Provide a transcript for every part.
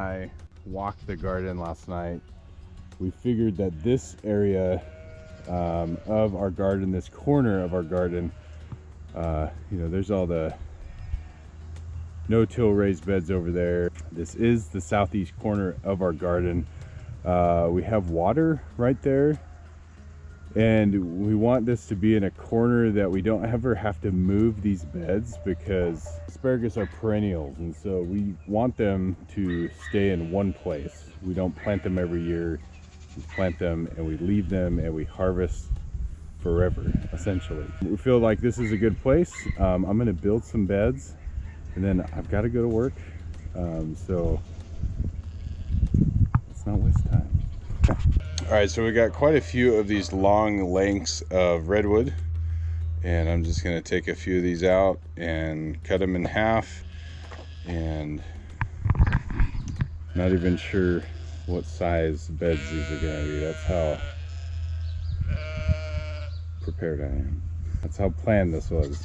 I walked the garden last night, we figured that this area of our garden, this corner of our garden, you know, there's all the no-till raised beds over there. This is the southeast corner of our garden. We have water right there, and we want this to be in a corner that we don't ever have to move these beds, because asparagus are perennials, and so we want them to stay in one place. We don't plant them every year. We plant them and we leave them and we harvest forever, essentially. We feel like this is a good place. I'm gonna build some beds, and then I've got to go to work, so let's not waste time. All right, so we got quite a few of these long lengths of redwood, and I'm just going to take a few of these out and cut them in half, and not even sure what size beds these are going to be. That's how prepared I am. That's how planned this was.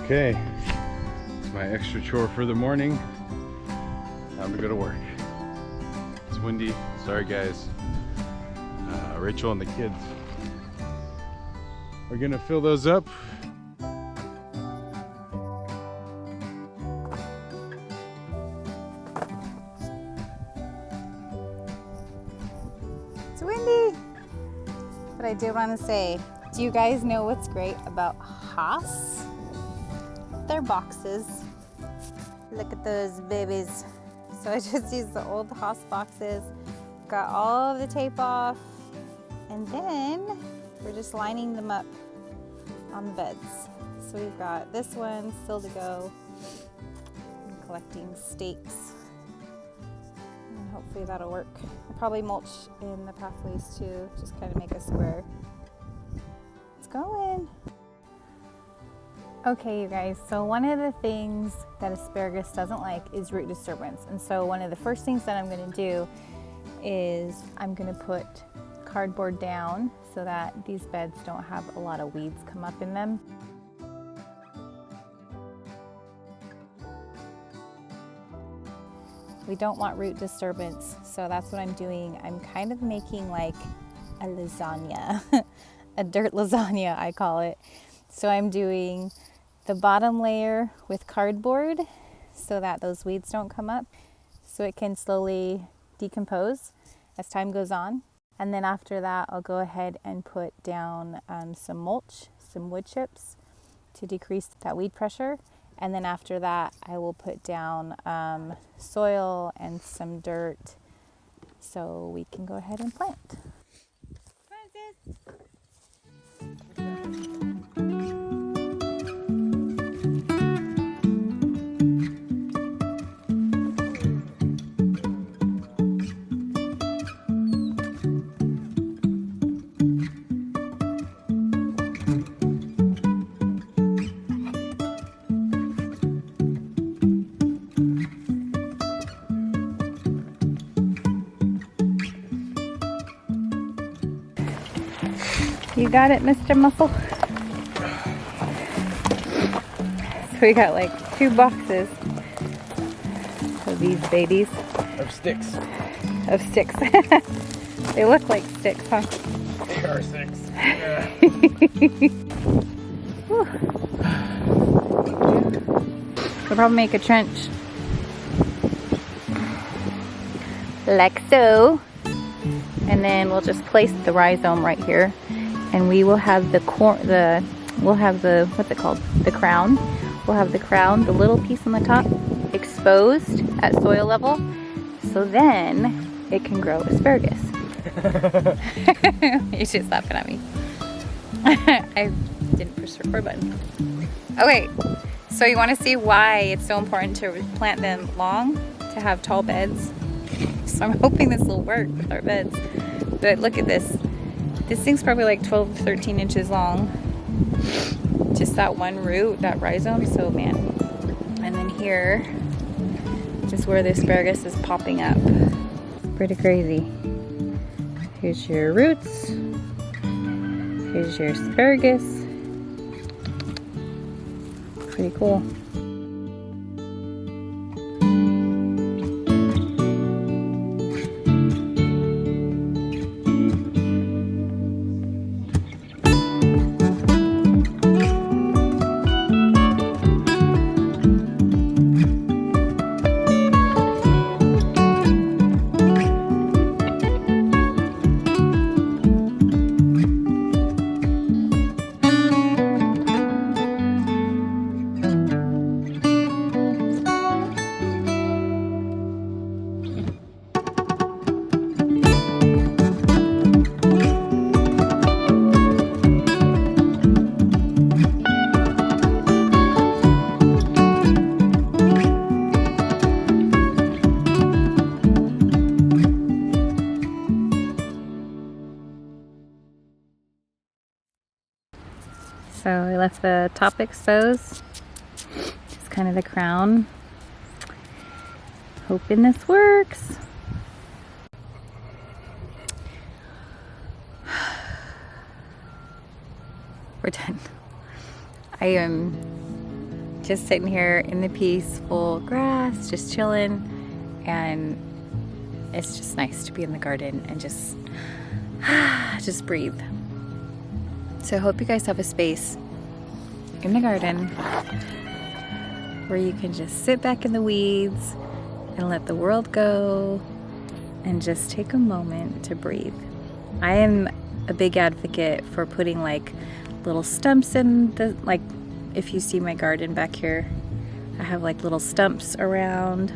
Okay, it's my extra chore for the morning. Time to go to work. It's windy, sorry guys. Rachel and the kids are gonna fill those up. It's windy! But I did want to say, do you guys know what's great about Haas? Their boxes. Look at those babies. So I just used the old Haas boxes, got all of the tape off, and then we're just lining them up on the beds. So we've got this one still to go. I'm collecting stakes, and hopefully that'll work. I'll probably mulch in the pathways too, just kind of make a square. It's going. Okay, you guys, so one of the things that asparagus doesn't like is root disturbance. And so one of the first things that I'm gonna do is I'm gonna put cardboard down so that these beds don't have a lot of weeds come up in them. We don't want root disturbance, so that's what I'm doing. I'm kind of making like a lasagna, a dirt lasagna, I call it. So I'm doing the bottom layer with cardboard so that those weeds don't come up, so it can slowly decompose as time goes on. And then after that, I'll go ahead and put down some mulch, some wood chips to decrease that weed pressure. And then after that, I will put down soil and some dirt so we can go ahead and plant. You got it, Mr. Muscle? So we got like 2 boxes of these babies. Of sticks. Of sticks. They look like sticks, huh? They are sticks. Yeah. We'll probably make a trench. Like so. And then we'll just place the rhizome right here. And we will have we'll have the, what's it called? The crown. We'll have the crown, the little piece on the top, exposed at soil level. So then it can grow asparagus. You're just laughing at me. I didn't push the record button. Okay, so you want to see why it's so important to plant them long, to have tall beds. So I'm hoping this will work with our beds. But look at this. This thing's probably like 12 to 13 inches long. Just that one root, that rhizome, so man. And then here is where the asparagus is popping up. Pretty crazy. Here's your roots. Here's your asparagus. Pretty cool. So I left the top exposed. Just kind of the crown. Hoping this works. We're done. I am just sitting here in the peaceful grass, just chilling, and it's just nice to be in the garden and just breathe. So I hope you guys have a space in the garden where you can just sit back in the weeds and let the world go and just take a moment to breathe. I am a big advocate for putting like little stumps in the, like if you see my garden back here, I have like little stumps around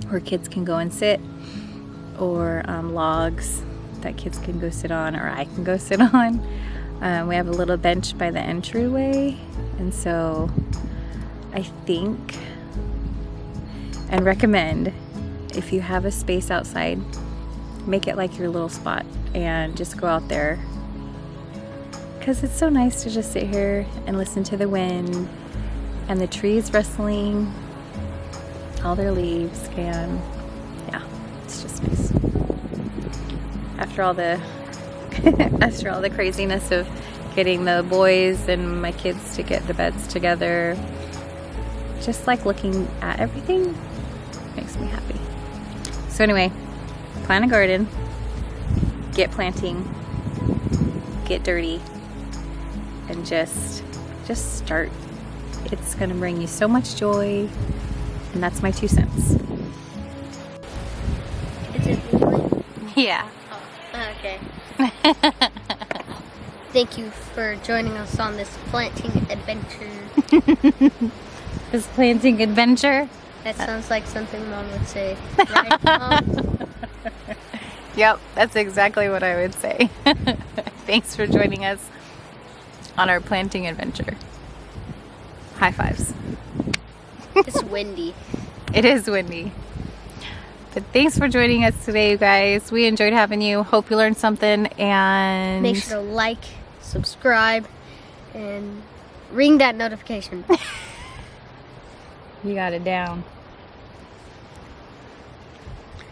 where kids can go and sit, or logs that kids can go sit on, or I can go sit on. We have a little bench by the entryway, and so I think and recommend, if you have a space outside, make it like your little spot and just go out there, because it's so nice to just sit here and listen to the wind and the trees rustling all their leaves, and yeah, it's just nice. After all the after all the craziness of getting the boys and my kids to get the beds together, just like looking at everything makes me happy. So anyway, plant a garden, get planting, get dirty, and just start. It's gonna bring you so much joy, and that's my 2 cents. Is it really? Yeah. Oh, okay. Thank you for joining us on this planting adventure. This planting adventure? That sounds like something Mom would say. Right, Mom? Yep, that's exactly what I would say. Thanks for joining us on our planting adventure. High fives. It's windy. It is windy. But thanks for joining us today, you guys. We enjoyed having you. Hope you learned something, and Make sure to like, subscribe, and ring that notification bell. You got it down.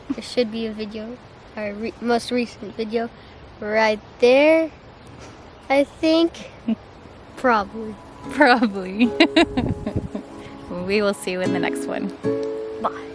There should be a video, our most recent video, right there. I think probably. Probably. We will see you in the next one. Bye.